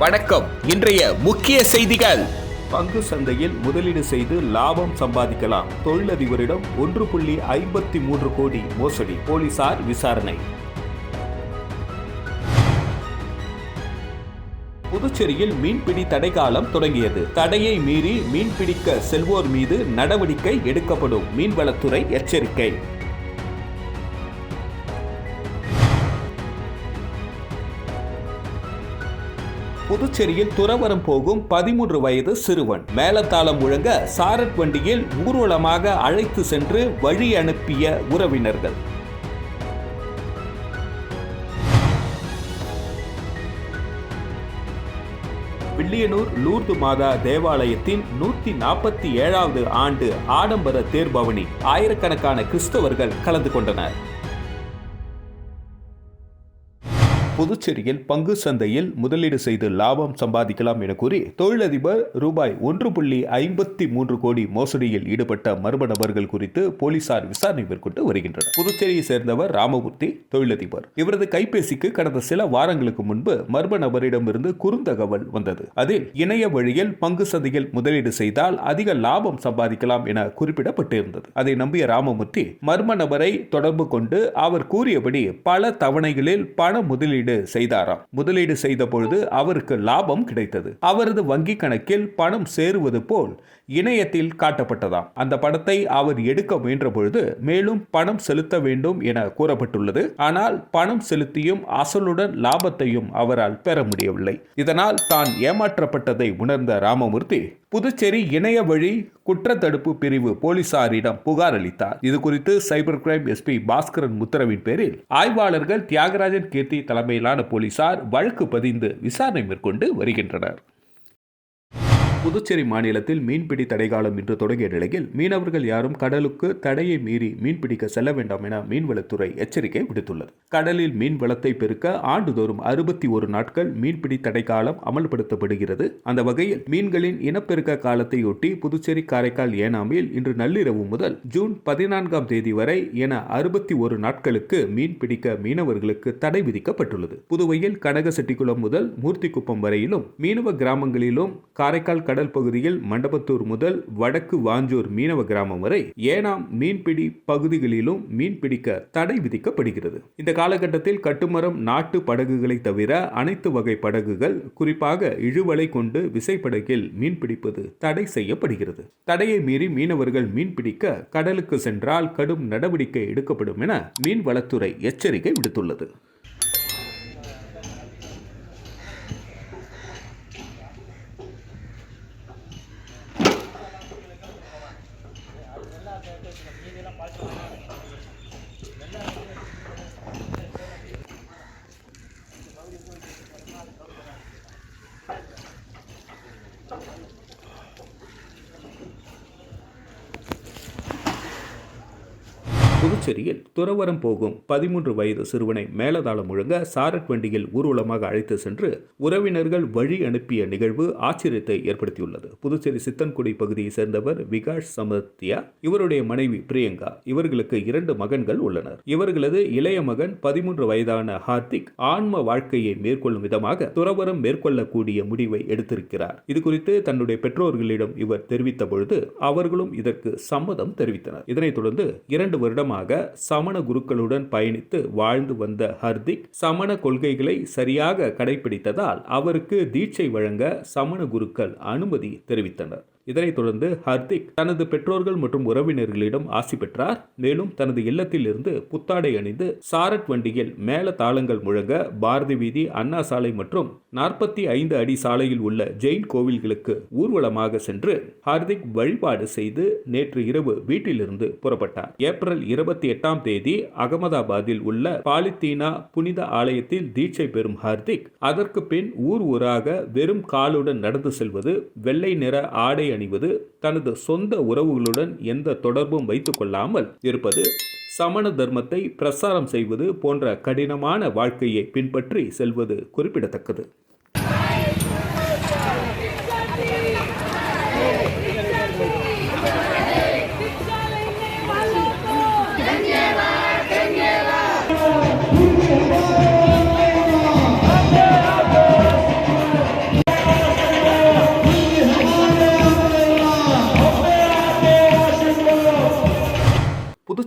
வணக்கம். இன்றைய முக்கிய செய்திகள். பங்கு சந்தையில் முதலீடு செய்து லாபம் சம்பாதிக்கலாம். தொழிலதிபரிடம் 1.53 கோடி மோசடி, போலீசார் விசாரணை. புதுச்சேரியில் மீன்பிடி தடைக்காலம் தொடங்கியது. தடையை மீறி மீன்பிடிக்க செல்வோர் மீது நடவடிக்கை எடுக்கப்படும், மீன்வளத்துறை எச்சரிக்கை. புதுச்சேரியில் துறவரம் போகும் 13 வயது சிறுவன் மேளதாளம் முழங்க சாரட் வண்டியில் ஊர்வலமாக அழைத்து சென்று வழி அனுப்பிய உறவினர்கள். வில்லியனூர் லூர்து மாதா தேவாலயத்தின் 147வது ஆண்டு ஆடம்பர தேர்பவனி. ஆயிரக்கணக்கான கிறிஸ்தவர்கள் கலந்து கொண்டனர். புதுச்சேரியில் பங்கு சந்தையில் முதலீடு செய்து லாபம் சம்பாதிக்கலாம் என கூறி தொழிலதிபர் ரூபாய் 1.53 கோடி மோசடியில் ஈடுபட்ட மர்ம நபர்கள் குறித்து போலீசார் விசாரணை மேற்கொண்டு வருகின்றனர். புதுச்சேரியை சேர்ந்தவர் ராமமூர்த்தி, தொழிலதிபர். இவரது கைபேசிக்கு கடந்த சில வாரங்களுக்கு முன்பு மர்ம நபரிடமிருந்து குறுந்தகவல் வந்தது. அதில் இணைய வழியில் பங்கு சந்தையில் முதலீடு செய்தால் அதிக லாபம் சம்பாதிக்கலாம் என குறிப்பிடப்பட்டிருந்தது. அதை நம்பிய ராமமூர்த்தி மர்ம நபரை தொடர்பு கொண்டு அவர் கூறியபடி பல தவணைகளில் பண முதலீடு செய்தாராம். முதலீடு செய்த பொழுது அவருக்கு லாபம் கிடைத்தது. அவரது வங்கி கணக்கில் பணம் சேருவது போல் இணையத்தில் காட்டப்பட்டதாம். அந்த பணத்தை அவர் எடுக்க முயன்ற பொழுது மேலும் பணம் செலுத்த வேண்டும் என கூறப்பட்டுள்ளது. ஆனால் பணம் செலுத்தியும் அசலுடன் லாபத்தையும் அவரால் பெற முடியவில்லை. இதனால் தான் ஏமாற்றப்பட்டதை உணர்ந்த ராமமூர்த்தி புதுச்சேரி இணைய வழி குற்றத்தடுப்பு பிரிவு போலீசாரிடம் புகார் அளித்தார். இது குறித்து சைபர் கிரைம் எஸ்பி பாஸ்கரன் உத்தரவின் பேரில் ஆய்வாளர்கள் தியாகராஜன் கீர்த்தி தலைமையிலான போலீசார் வழக்கு பதிந்து விசாரணை மேற்கொண்டு வருகின்றனர். புதுச்சேரி மாநிலத்தில் மீன்பிடி தடைக்காலம் இன்று தொடங்கிய நிலையில் மீனவர்கள் யாரும் கடலுக்கு தடையை மீறி மீன்பிடிக்க செல்ல வேண்டாம் என மீன்வளத்துறை எச்சரிக்கை விடுத்துள்ளது. கடலில் மீன் வளத்தை பெருக்க ஆண்டுதோறும் 61 நாட்கள் மீன்பிடி தடைக்காலம் அமல்படுத்தப்படுகிறது. அந்த வகையில் மீன்களின் இனப்பெருக்க காலத்தையொட்டி புதுச்சேரி, காரைக்கால், ஏனாமில் இன்று நள்ளிரவு முதல் ஜூன் 14ஆம் தேதி வரை என 61 நாட்களுக்கு மீன்பிடிக்க மீனவர்களுக்கு தடை விதிக்கப்பட்டுள்ளது. புதுவையில் கனகசெட்டிக்குளம் முதல் மூர்த்திக்குப்பம் வரையிலும், மீனவ கிராமங்களிலும், காரைக்கால் கடல் பகுதியில் மண்டபத்தூர் முதல் வடக்கு வாஞ்சூர் மீனவ கிராமம் வரை ஏனாம் மீன்பிடி பகுதிகளிலும் மீன்பிடிக்க தடை விதிக்கப்படுகிறது. இந்த காலகட்டத்தில் கட்டுமரம் நாட்டு படகுகளை தவிர அனைத்து வகை படகுகள், குறிப்பாக இழுவலை கொண்டு விசைப்படகில் மீன்பிடிப்பது தடை செய்யப்படுகிறது. தடையை மீறி மீனவர்கள் மீன்பிடிக்க கடலுக்கு சென்றால் கடும் நடவடிக்கை எடுக்கப்படும் என மீன்வளத்துறை எச்சரிக்கை விடுத்துள்ளது. புதுச்சேரியில் துறவரம் போகும் 13 வயது சிறுவனை மேளதாளம் முழங்க சாரட் வண்டியில் ஊர்வலமாக அழைத்து சென்று உறவினர்கள் வழி அனுப்பிய நிகழ்வு ஆச்சரியத்தை ஏற்படுத்தியுள்ளது. புதுச்சேரி சித்தன்குடி பகுதியை சேர்ந்தவர் விகாஷ் சமர்த்தியா, இவருடைய மனைவி பிரியங்கா. இவர்களுக்கு 2 மகன்கள் உள்ளனர். இவர்களது இளைய மகன் 13 வயதான ஹார்திக் ஆன்ம வாழ்க்கையை மேற்கொள்ளும் விதமாக துறவரம் மேற்கொள்ளக்கூடிய முடிவை எடுத்திருக்கிறார். இது குறித்து தன்னுடைய பெற்றோர்களிடம் இவர் தெரிவித்த பொழுது அவர்களும் இதற்கு சம்மதம் தெரிவித்தனர். இதனைத் தொடர்ந்து 2 வருடம் சமண குருக்களுடன் பயணித்து வாழ்ந்து வந்த ஹர்திக் சமண கொள்கைகளை சரியாக கடைபிடித்ததால் அவருக்கு தீட்சை வழங்க சமண குருக்கள் அனுமதி தெரிவித்தனர். இதனைத் தொடர்ந்து ஹர்திக் தனது பெற்றோர்கள் மற்றும் உறவினர்களிடம் ஆசி பெற்றார். மேலும் தனது இல்லத்தில் இருந்து புத்தாடை அணிந்து சாரட் வண்டியில் மேல தாளங்கள் முழங்க பாரதி வீதி, அண்ணா சாலை மற்றும் 45 அடி சாலையில் உள்ள ஜெயின் கோவில்களுக்கு ஊர்வலமாக சென்று ஹர்திக் வழிபாடு செய்து நேற்று இரவு வீட்டிலிருந்து புறப்பட்டார். ஏப்ரல் 28ஆம் தேதி அகமதாபாத்தில் உள்ள பாலித்தீனா புனித ஆலயத்தில் தீட்சை பெறும் ஹர்திக் அதற்கு பின் ஊர் ஊராக வெறும் காலுடன் நடந்து செல்வது, வெள்ளை நிற ஆடை அணிவது, தனது சொந்த உறவுகளுடன் எந்த தொடர்பும் வைத்துக் கொள்ளாமல் இருப்பது, சமண தர்மத்தை பிரசாரம் செய்வது போன்ற கடினமான வாழ்க்கையை பின்பற்றி செல்வது குறிப்பிடத்தக்கது.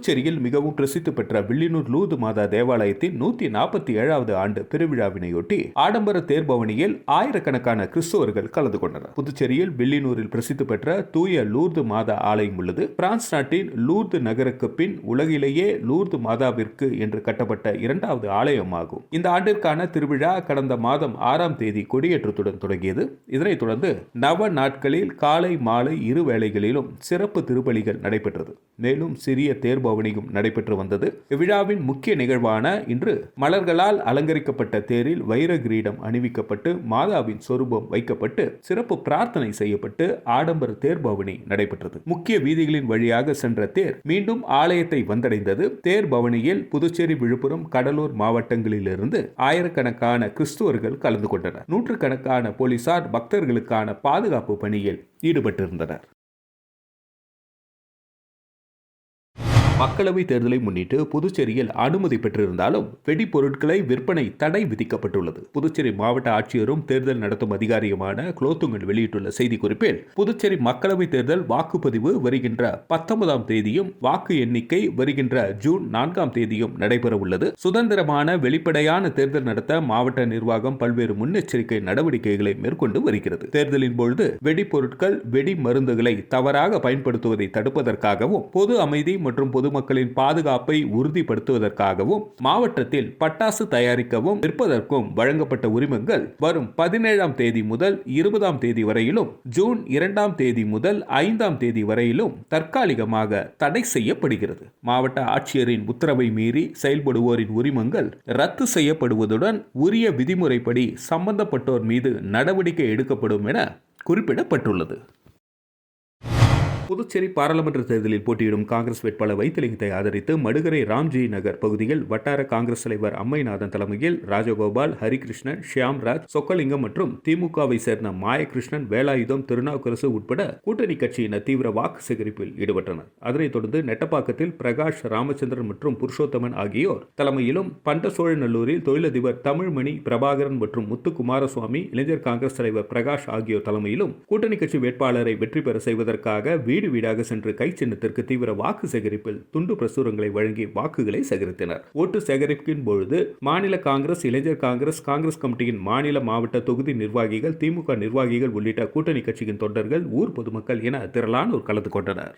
புதுச்சேரியில் மிகவும் பிரசித்தி பெற்ற வில்லியனூர் லூர்து மாதா தேவாலயத்தின் 147வது ஆண்டு பெருவிழாவினையொட்டி ஆடம்பர தேர்பவனியில் ஆயிரக்கணக்கான கிறிஸ்தவர்கள் கலந்து கொண்டனர். புதுச்சேரியில் வில்லியனூரில் பிரசித்தி பெற்ற தூய லூர்து மாதா ஆலயம் உள்ளது. பிரான்ஸ் நாட்டின் லூர்து நகருக்கு பின் உலகிலேயே லூர்து மாதாவிற்கு என்று கட்டப்பட்ட 2வது ஆலயமாகும். இந்த ஆண்டிற்கான திருவிழா கடந்த மாதம் 6ஆம் தேதி கொடியேற்றத்துடன் தொடங்கியது. இதனைத் தொடர்ந்து நவ நாட்களில் காலை மாலை இரு வேளைகளிலும் சிறப்பு திருப்பலிகள் நடைபெற்றது. மேலும் சிறிய தேர்பவனியும் நடைபெற்று வந்தது. இவ்விழாவின் முக்கிய நிகழ்வான இன்று மலர்களால் அலங்கரிக்கப்பட்ட தேரில் வைர கிரீடம் அணிவிக்கப்பட்டு மாதாவின் சொரூபம் வைக்கப்பட்டு சிறப்பு பிரார்த்தனை செய்யப்பட்டு ஆடம்பர தேர்பவனி நடைபெற்றது. முக்கிய வீதிகளின் வழியாக சென்ற தேர் மீண்டும் ஆலயத்தை வந்தடைந்தது. தேர் பவனியில் புதுச்சேரி, விழுப்புரம், கடலூர் மாவட்டங்களிலிருந்து ஆயிரக்கணக்கான கிறிஸ்துவர்கள் கலந்து கொண்டனர். நூற்றுக்கணக்கான போலீசார் பக்தர்களுக்கான பாதுகாப்பு பணியில் ஈடுபட்டிருந்தனர். மக்களவை தேர்தலை முன்னிட்டு புதுச்சேரியில் அனுமதி பெற்றிருந்தாலும் வெடிப்பொருட்களை விற்பனை தடை விதிக்கப்பட்டுள்ளது. புதுச்சேரி மாவட்ட ஆட்சியரும் தேர்தல் நடத்தும் அதிகாரியுமான குலோத்துங்கன் வெளியிட்டுள்ள செய்திக்குறிப்பில், புதுச்சேரி மக்களவை தேர்தல் வாக்குப்பதிவு வருகின்ற 19ஆம் தேதியும் வாக்கு எண்ணிக்கை வருகின்ற ஜூன் 4ஆம் தேதியும் நடைபெற உள்ளது. சுதந்திரமான வெளிப்படையான தேர்தல் நடத்த மாவட்ட நிர்வாகம் பல்வேறு முன்னெச்சரிக்கை நடவடிக்கைகளை மேற்கொண்டு வருகிறது. தேர்தலின் பொழுது வெடிப்பொருட்கள், வெடி மருந்துகளை தவறாக பயன்படுத்துவதை தடுப்பதற்காகவும் பொது அமைதி மற்றும் பொதுமக்களின் பாதுகாப்பை உறுதிப்படுத்துவதற்காகவும் மாவட்டத்தில் பட்டாசு தயாரிக்கவும் விற்பதற்கும் வழங்கப்பட்ட உரிமங்கள் வரும் 17ஆம் தேதி முதல் 20ஆம் தேதி வரையிலும், ஜூன் 2ஆம் தேதி முதல் 5ஆம் தேதி வரையிலும் தற்காலிகமாக தடை செய்யப்படுகிறது. மாவட்ட ஆட்சியரின் உத்தரவை மீறி செயல்படுவோரின் உரிமங்கள் ரத்து செய்யப்படுவதுடன் உரிய விதிமுறைப்படி சம்பந்தப்பட்டோர் மீது நடவடிக்கை எடுக்கப்படும் என குறிப்பிடப்பட்டுள்ளது. புதுச்சேரி பாராளுமன்ற தேர்தலில் போட்டியிடும் காங்கிரஸ் வேட்பாளர் வைத்திலிங்கத்தை ஆதரித்து மடுகரை ராம்ஜி நகர் பகுதியில் வட்டார காங்கிரஸ் தலைவர் அம்மைநாதன் தலைமையில் ராஜகோபால், ஹரிகிருஷ்ணன், ஷியாம்ராஜ், சொக்கலிங்கம் மற்றும் திமுகவை சேர்ந்த மாயகிருஷ்ணன், வேலாயுதம், திருநாவுக்கரசு உட்பட கூட்டணி கட்சியினர் தீவிர வாக்கு சேகரிப்பில் ஈடுபட்டனர். அதனைத் தொடர்ந்து நெட்டப்பாக்கத்தில் பிரகாஷ், ராமச்சந்திரன் மற்றும் புருஷோத்தமன் ஆகியோர் தலைமையிலும், பண்டசோழநல்லூரில் தொழிலதிபர் தமிழ்மணி, பிரபாகரன் மற்றும் முத்துக்குமாரசுவாமி, இளைஞர் காங்கிரஸ் தலைவர் பிரகாஷ் ஆகியோர் தலைமையிலும் கூட்டணி கட்சி வேட்பாளரை வெற்றி பெற செய்வதற்காக வீடு வீடாக சென்று கை சின்னத்திற்கு தீவிர வாக்கு சேகரிப்பில் துண்டு பிரசுரங்களை வழங்கி வாக்குகளை சேகரித்தனர். ஓட்டு சேகரிப்பின் பொழுது மாநில காங்கிரஸ், இளைஞர் காங்கிரஸ், காங்கிரஸ் கமிட்டியின் மாநில, மாவட்ட தொகுதி நிர்வாகிகள், திமுக நிர்வாகிகள் உள்ளிட்ட கூட்டணி கட்சியின் தொண்டர்கள், ஊர் பொதுமக்கள் என திரளானோர் கலந்து கொண்டனர்.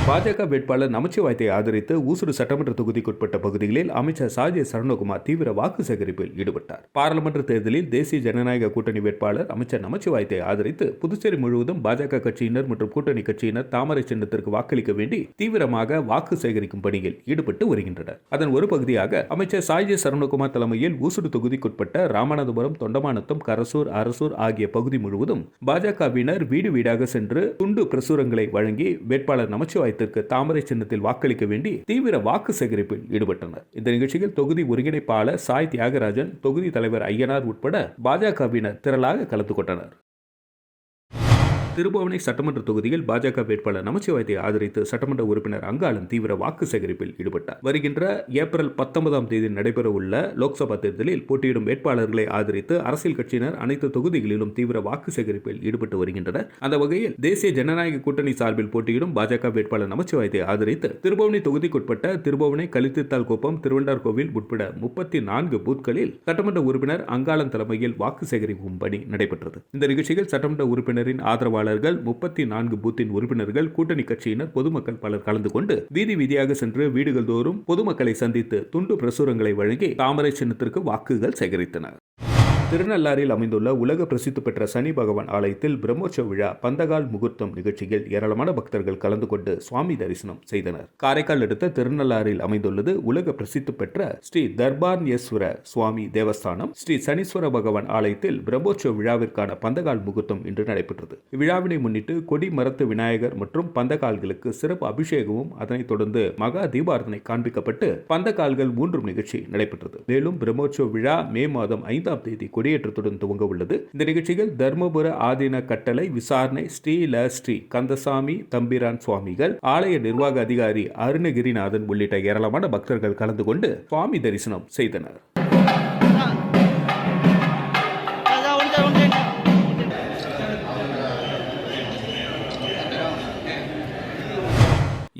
பாஜக வேட்பாளர் நமச்சிவாயத்தை ஆதரித்து ஊசுடு சட்டமன்ற தொகுதிக்குட்பட்ட பகுதிகளில் அமைச்சர் சாஜே சரவணகுமார் தீவிர வாக்கு சேகரிப்பில் ஈடுபட்டார். பாராளுமன்ற தேர்தலில் தேசிய ஜனநாயக கூட்டணி வேட்பாளர் அமைச்சர் நமச்சிவாயத்தை ஆதரித்து புதுச்சேரி முழுவதும் பாஜக கட்சியினர் மற்றும் கூட்டணி கட்சியினர் தாமரை சின்னத்திற்கு வாக்களிக்க வேண்டி தீவிரமாக வாக்கு சேகரிக்கும் பணியில் ஈடுபட்டு வருகின்றனர். அதன் ஒரு பகுதியாக அமைச்சர் சாஜே சரவணகுமார் தலைமையில் ஊசுடு தொகுதிக்குட்பட்ட ராமநாதபுரம், தொண்டமானத்தம், கரசூர், அரசூர் ஆகிய பகுதி முழுவதும் பாஜகவினர் வீடு வீடாக சென்று துண்டு பிரசுரங்களை வழங்கி வேட்பாளர் நமச்சிவாய தாமரை சின்னத்தில் வாக்களிக்க வேண்டி தீவிர வாக்கு சேகரிப்பில் ஈடுபட்டனர். இந்த நிகழ்ச்சியில் தொகுதி ஒருங்கிணைப்பாளர் சாய் தியாகராஜன், தொகுதி தலைவர் ஐயனார் உட்பட பாஜகவினர் திரளாக கலந்து கொண்டனர். திருபுவனை சட்டமன்ற தொகுதியில் பாஜக வேட்பாளர் நமச்சிவாயத்தை ஆதரித்து சட்டமன்ற உறுப்பினர் அங்காளன் தீவிர வாக்கு சேகரிப்பில் ஈடுபட்டார். வருகின்ற ஏப்ரல் 19ஆம் தேதி நடைபெற உள்ள லோக்சபா தேர்தலில் போட்டியிடும் வேட்பாளர்களை ஆதரித்து அரசியல் கட்சியினர் அனைத்து தொகுதிகளிலும் தீவிர வாக்கு சேகரிப்பில் ஈடுபட்டு வருகின்றனர். அந்த வகையில் தேசிய ஜனநாயக கூட்டணி சார்பில் போட்டியிடும் பாஜக வேட்பாளர் நமச்சிவாயத்தை ஆதரித்து திருபுவனை தொகுதிக்குட்பட்ட திருபுவனை, கலித்தித்தால் குப்பம், திருவண்டார்கோவில் உட்பட 34 பூத்களில் சட்டமன்ற உறுப்பினர் அங்காளன் தலைமையில் வாக்கு சேகரிக்கும் பணி நடைபெற்றது. இந்த நிகழ்ச்சியில் சட்டமன்ற உறுப்பினரின் ஆதரவாளர்கள், 34 பூத்தின் உறுப்பினர்கள், கூட்டணி கட்சியினர், பொதுமக்கள் பலர் கலந்து கொண்டு வீதி வீதியாக சென்று வீடுகள் தோறும் பொதுமக்களை சந்தித்து துண்டு பிரசுரங்களை வழங்கி தாமரை சின்னத்திற்கு வாக்குகள் சேகரித்தனர். திருநள்ளாறில் அமைந்துள்ள உலக பிரசித்தி பெற்ற சனி பகவான் ஆலயத்தில் பிரம்மோற்சவ விழா பந்தகால் முகூர்த்தம் நிகழ்ச்சியில் ஏராளமான பக்தர்கள் கலந்து கொண்டு சுவாமி தரிசனம் செய்தனர். காரைக்கால் அடுத்த திருநள்ளாறில் அமைந்துள்ளது உலக பிரசித்தி பெற்ற ஸ்ரீ தர்பார்ணேஸ்வர சுவாமி தேவஸ்தானம். ஸ்ரீ சனீஸ்வர பகவான் ஆலயத்தில் பிரம்மோற்சவ விழாவிற்கான பந்தகால் முகூர்த்தம் இன்று நடைபெற்றது. இவ்விழாவினை முன்னிட்டு கொடி மரத்து விநாயகர் மற்றும் பந்தகால்களுக்கு சிறப்பு அபிஷேகமும், அதனைத் தொடர்ந்து மகா தீபாரதனை காண்பிக்கப்பட்டு பந்தகால்கள் ஊன்றும் நிகழ்ச்சி நடைபெற்றது. மேலும் பிரம்மோற்சவ விழா மே மாதம் 5ஆம் தேதி கொடியேற்றத்துடன் துவங்க உள்ளது. இந்த நிகழ்ச்சியில் தர்மபுர ஆதீன கட்டளை விசாரணை ஸ்ரீ கந்தசாமி தம்பிரான் சுவாமிகள், ஆலய நிர்வாக அதிகாரி அருணகிரிநாதன் உள்ளிட்ட ஏராளமான பக்தர்கள் கலந்து கொண்டு சுவாமி தரிசனம் செய்தனர்.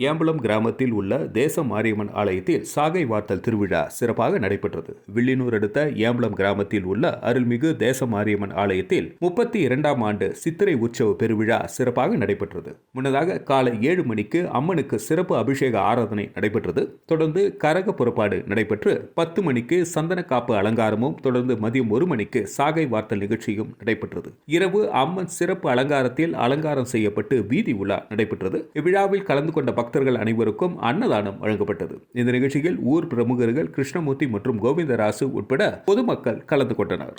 ஏம்பலம் கிராமத்தில் உள்ள தேச மாரியம்மன் ஆலயத்தில் சாகை வார்த்தல் திருவிழா சிறப்பாக நடைபெற்றது. வில்லியனூர் அடுத்த ஏம்பலம் கிராமத்தில் உள்ள அருள்மிகு தேச மாரியம்மன் ஆலயத்தில் 32ஆம் ஆண்டு சித்திரை உற்சவ பெருவிழா சிறப்பாக நடைபெற்றது. முன்னதாக காலை 7 மணிக்கு அம்மனுக்கு சிறப்பு அபிஷேக ஆராதனை நடைபெற்றது. தொடர்ந்து கரக புறப்பாடு நடைபெற்று 10 மணிக்கு சந்தன காப்பு அலங்காரமும் தொடர்ந்து மதியம் 1 மணிக்கு சாகை வார்த்தல் நிகழ்ச்சியும் நடைபெற்றது. இரவு அம்மன் சிறப்பு அலங்காரத்தில் அலங்காரம் செய்யப்பட்டு வீதி உலா நடைபெற்றது. இவ்விழாவில் கலந்து கொண்ட பக்தர்கள் அனைவருக்கும் அன்னதானம் வழங்கப்பட்டது. இந்த நிகழ்ச்சியில் ஊர் பிரமுகர்கள் கிருஷ்ணமூர்த்தி மற்றும் கோவிந்தராசு உட்பட பொதுமக்கள் கலந்து கொண்டனர்.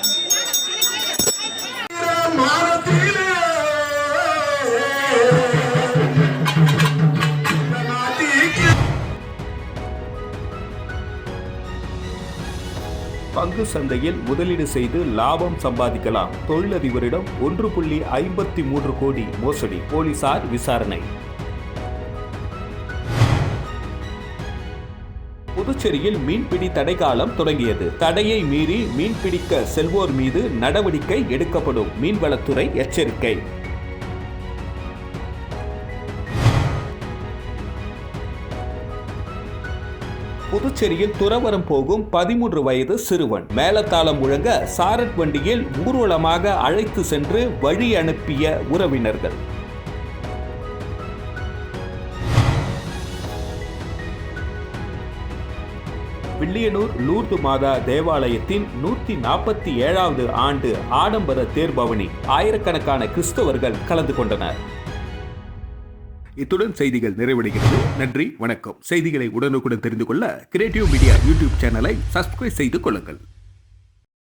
பங்கு சந்தையில் முதலீடு செய்து லாபம் சம்பாதிக்கலாம். தொழிலதிபரிடம் 1.53 கோடி மோசடி, போலீசார் விசாரணை. புதுச்சேரியில் மீன்பிடி தடைக்காலம் தொடங்கியது. தடையை மீறி மீன்பிடிக்க செல்வோர் மீது நடவடிக்கை எடுக்கப்படும், மீன்வளத்துறை எச்சரிக்கை. புதுச்சேரியில் துறவரம் போகும் 13 வயது சிறுவன் மேளதாளம் முழங்க சாரட் வண்டியில் ஊர்வலமாக அழைத்து சென்று வழி அனுப்பிய உறவினர்கள். வில்லியனூர் லூர்து மாதா தேவாலயத்தின் 147வது ஆண்டு ஆடம்பர தேர்பவனி ஆயிரக்கணக்கான கிறிஸ்தவர்கள் கலந்து கொண்டனர். இத்துடன் செய்திகள் நிறைவடைகிறது. நன்றி, வணக்கம். செய்திகளை உடனுக்குடன் தெரிந்து கொள்ள கிரியேட்டிவ் மீடியா யூடியூப் சேனலை சப்ஸ்கிரைப் செய்து கொள்ளுங்கள்.